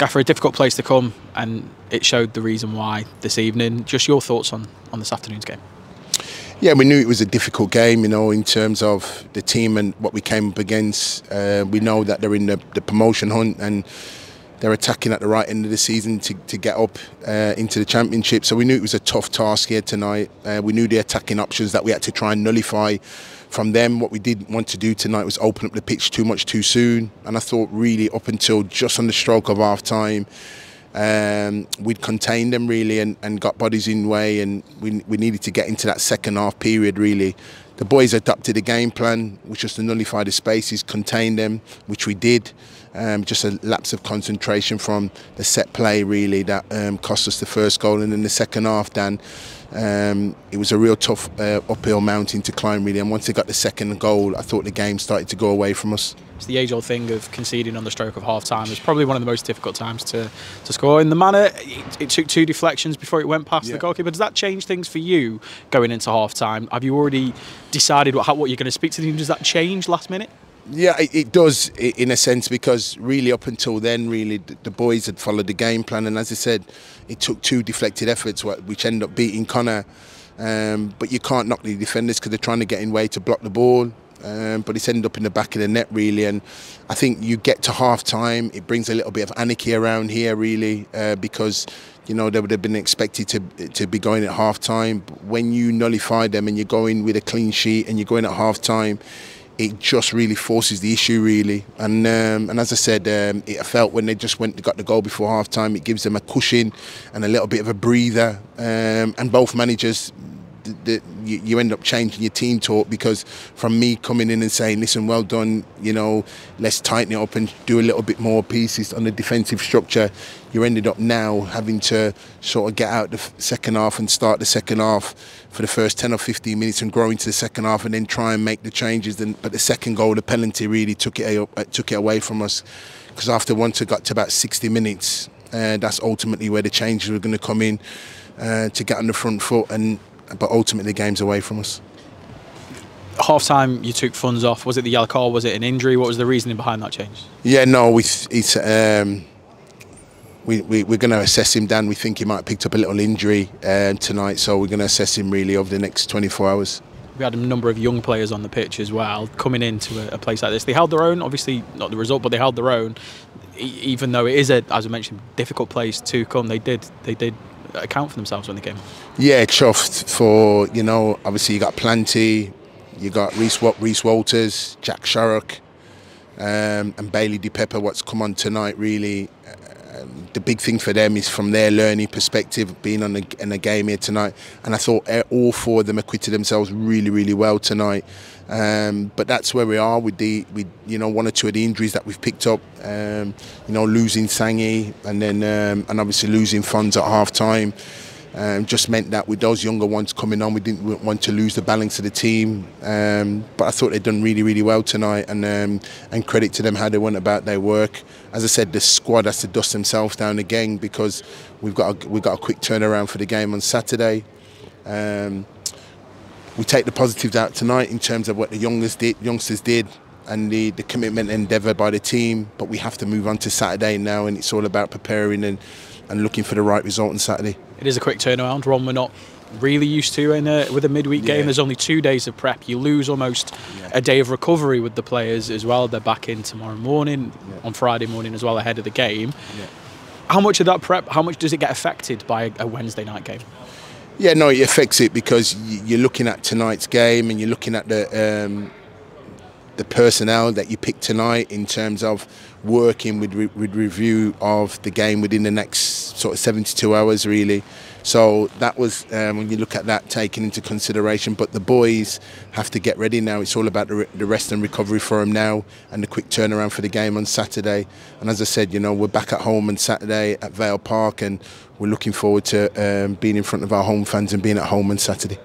Gaffer, a difficult place to come, and it showed the reason why this evening. Just your thoughts on this afternoon's game? Yeah, we knew it was a difficult game, you know, in terms of the team and what we came up against. We know that they're in the promotion hunt and they're attacking at the right end of the season to get up into the championship. So we knew it was a tough task here tonight. We knew the attacking options that we had to try and nullify from them. What we didn't want to do tonight was open up the pitch too much too soon. And I thought really up until just on the stroke of half time, we'd contained them really and got bodies in way, and we needed to get into that second half period really. The boys adapted the game plan, which was to nullify the spaces, contain them, which we did. Just a lapse of concentration from the set play really that cost us the first goal, and in the second half, Dan, it was a real tough uphill mountain to climb really, and once they got the second goal, I thought the game started to go away from us. It's the age-old thing of conceding on the stroke of half-time. It's probably one of the most difficult times to score. In the manner, it took 2 deflections before it went past the goalkeeper. Does that change things for you going into half-time? Have you already decided what you're going to speak to the team? Does that change last minute? Yeah, it does in a sense, because really up until then, really the boys had followed the game plan, and as I said, it took 2 deflected efforts which ended up beating Connor. But you can't knock the defenders because they're trying to get in way to block the ball. But it's ended up in the back of the net really, and I think you get to half time, it brings a little bit of anarchy around here really, because you know they would have been expected to be going at half time. But when you nullify them and you're going with a clean sheet and you're going at half time, it just really forces the issue really. And as I said, it felt when they just got the goal before half time, it gives them a cushion and a little bit of a breather, and both managers, you end up changing your team talk, because from me coming in and saying, listen, well done, you know, let's tighten it up and do a little bit more pieces on the defensive structure, you ended up now having to sort of get out the second half and start the second half for the first 10 or 15 minutes and grow into the second half and then try and make the changes. But the second goal, the penalty, really took it away from us, because after once it got to about 60 minutes, that's ultimately where the changes were going to come in to get on the front foot, but ultimately the game's away from us. Half time, you took funds off. Was it the yellow card? Was it an injury? What was the reasoning behind that change? Yeah, no, we're going to assess him, Dan. We think he might have picked up a little injury tonight, so we're going to assess him really over the next 24 hours. We had a number of young players on the pitch as well coming into a place like this. They held their own, obviously not the result, but they held their own. Even though it is a, as I mentioned, difficult place to come, they did account for themselves when they came. Yeah, chuffed for, you know, obviously you got Planty, you got Reece Walters, Jack Sharrock, and Bailey DePepper, what's come on tonight really. The big thing for them is from their learning perspective, being in a game here tonight, and I thought all 4 of them acquitted themselves really, really well tonight. But that's where we are with you know, 1 or 2 of the injuries that we've picked up. You know, losing Sangi and then and obviously losing Fonz at half time. Just meant that with those younger ones coming on, we didn't want to lose the balance of the team. But I thought they'd done really, really well tonight, and credit to them how they went about their work. As I said, the squad has to dust themselves down again, because we've got a quick turnaround for the game on Saturday. We take the positives out tonight in terms of what the youngsters did and the commitment and endeavour by the team, but we have to move on to Saturday now, and it's all about preparing and looking for the right result on Saturday. It is a quick turnaround, one we're not really used to with a midweek game. There's only 2 days of prep. You lose almost a day of recovery with the players as well. They're back in tomorrow morning, on Friday morning as well, ahead of the game. How much of that prep, how much does it get affected by a Wednesday night game? Yeah, no, it affects it, because you're looking at tonight's game and you're looking at the personnel that you picked tonight in terms of working with review of the game within the next sort of 72 hours really. So that was, when you look at that, taken into consideration. But the boys have to get ready now. It's all about the rest and recovery for them now, and the quick turnaround for the game on Saturday. And as I said, you know, we're back at home on Saturday at Vale Park, and we're looking forward to being in front of our home fans and being at home on Saturday.